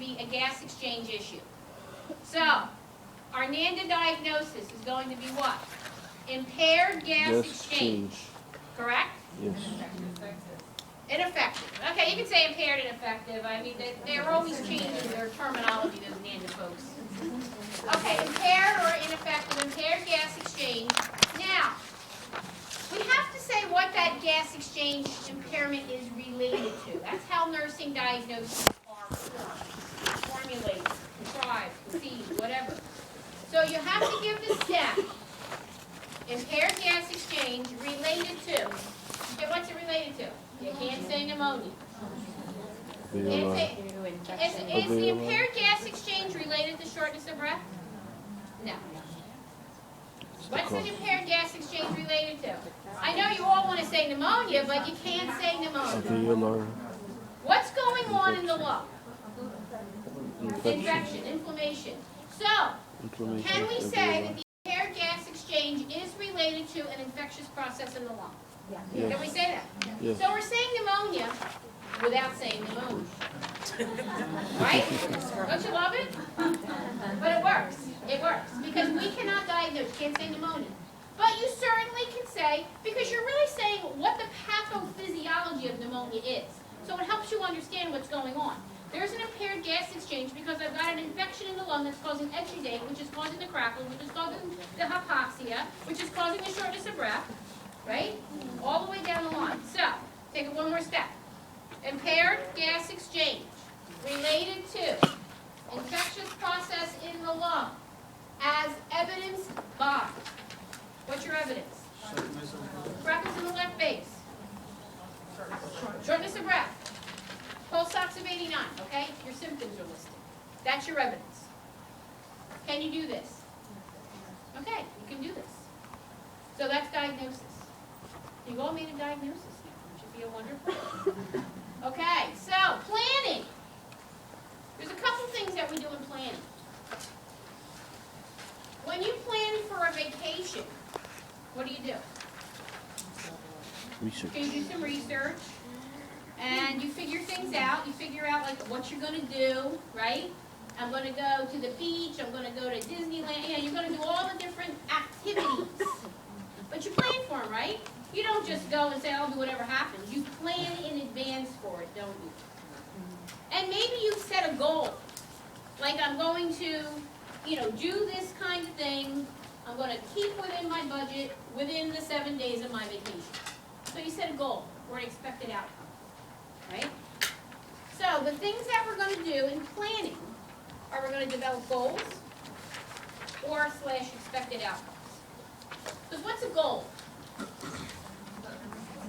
be a gas exchange issue. So, our NANDA diagnosis is going to be what? Impaired gas exchange. Correct? Yes. Ineffective. Okay, you can say impaired and ineffective. I mean, they're always changing their terminology, those NANDA folks. Okay, impaired or ineffective, impaired gas exchange. Now, we have to say what that gas exchange impairment is related to. That's how nursing diagnoses are formulated, contrived, conceived, whatever. So you have to give the step, impaired gas exchange related to. Okay, what's it related to? You can't say pneumonia. Is the impaired gas exchange related to shortness of breath? No. What's the impaired gas exchange related to? I know you all want to say pneumonia, but you can't say pneumonia. What's going on in the lung? Infection, inflammation. So, can we say that the impaired gas exchange is related to an infectious process in the lung? Yes. Can we say that? Yes. So we're saying pneumonia without saying pneumonia. Right? Don't you love it? But it works. It works. Because we cannot diagnose. You can't say pneumonia. But you certainly can say, because you're really saying what the pathophysiology of pneumonia is. So it helps you understand what's going on. There's an impaired gas exchange because I've got an infection in the lung that's causing exudate, which is causing the crackle, which is causing the hypoxia, which is causing the shortness of breath, right? All the way down the line. So, take it one more step. Impaired gas exchange related to infectious process in the lung as evidenced by. What's your evidence? Freckles in the left base. Shortness of breath. Pulse ox of 89, okay? Your symptoms are listed. That's your evidence. Can you do this? Okay, you can do this. So that's diagnosis. You've all made a diagnosis now, which should be a wonderful. Okay, so planning. There's a couple things that we do in planning. When you plan for a vacation, what do? Research. You do some research, and you figure things out. You figure out like what you're going to do, right? I'm going to go to the beach. I'm going to go to Disneyland. You know, you're going to do all the different activities. But you plan for them, right? You don't just go and say, I'll do whatever happens. You plan in advance for it, don't you? And maybe you've set a goal. Like I'm going to, do this kind of thing. I'm going to keep within my budget within the 7 days of my vacation. So you set a goal or an expected outcome, right? So the things that we're going to do in planning are we're going to develop goals or / expected outcomes. Because what's a goal?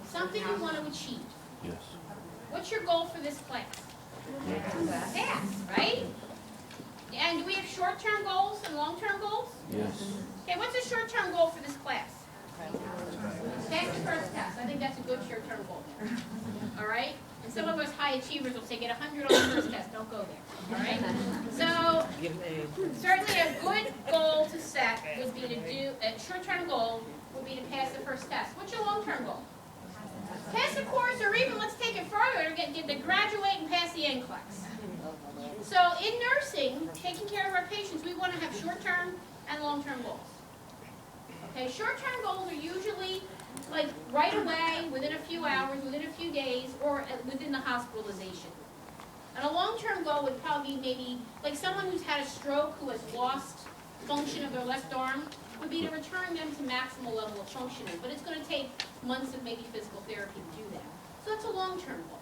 Something you want to achieve. Yes. What's your goal for this class? Pass, right? And do we have short-term goals and long-term goals? Yes. Okay, what's a short-term goal for this class? Pass the first test. I think that's a good short-term goal. All right? And some of us high achievers will say get 100 on the first test. Don't go there. All right? So, certainly a good goal to set would be to do, a short-term goal would be to pass the first test. What's your long-term goal? Pass the course, or even let's take it further, get to graduate and pass the NCLEX. So in nursing, taking care of our patients, we want to have short-term and long-term goals. Okay, short-term goals are usually like right away, within a few hours, within a few days, or within the hospitalization. And a long-term goal would probably be maybe like someone who's had a stroke, who has lost function of their left arm, would be to return them to maximal level of functioning. But it's going to take months of maybe physical therapy to do that. So that's a long-term goal.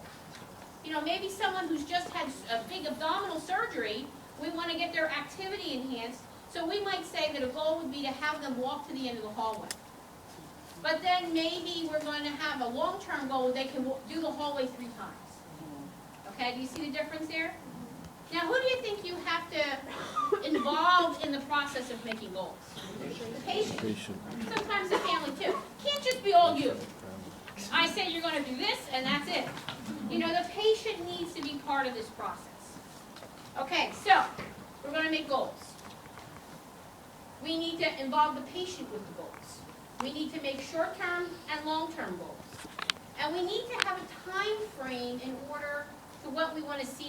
Maybe someone who's just had a big abdominal surgery, we want to get their activity enhanced. So we might say that a goal would be to have them walk to the end of the hallway. But then maybe we're going to have a long-term goal where they can do the hallway 3 times. Okay, do you see the difference there? Now, who do you think you have to involve in the process of making goals? The patient. Sometimes the family too. Can't just be all you. I say you're going to do this, and that's it. The patient needs to be part of this process. Okay, so we're going to make goals. We need to involve the patient with the goals. We need to make short-term and long-term goals. And we need to have a time frame in order to what we want to see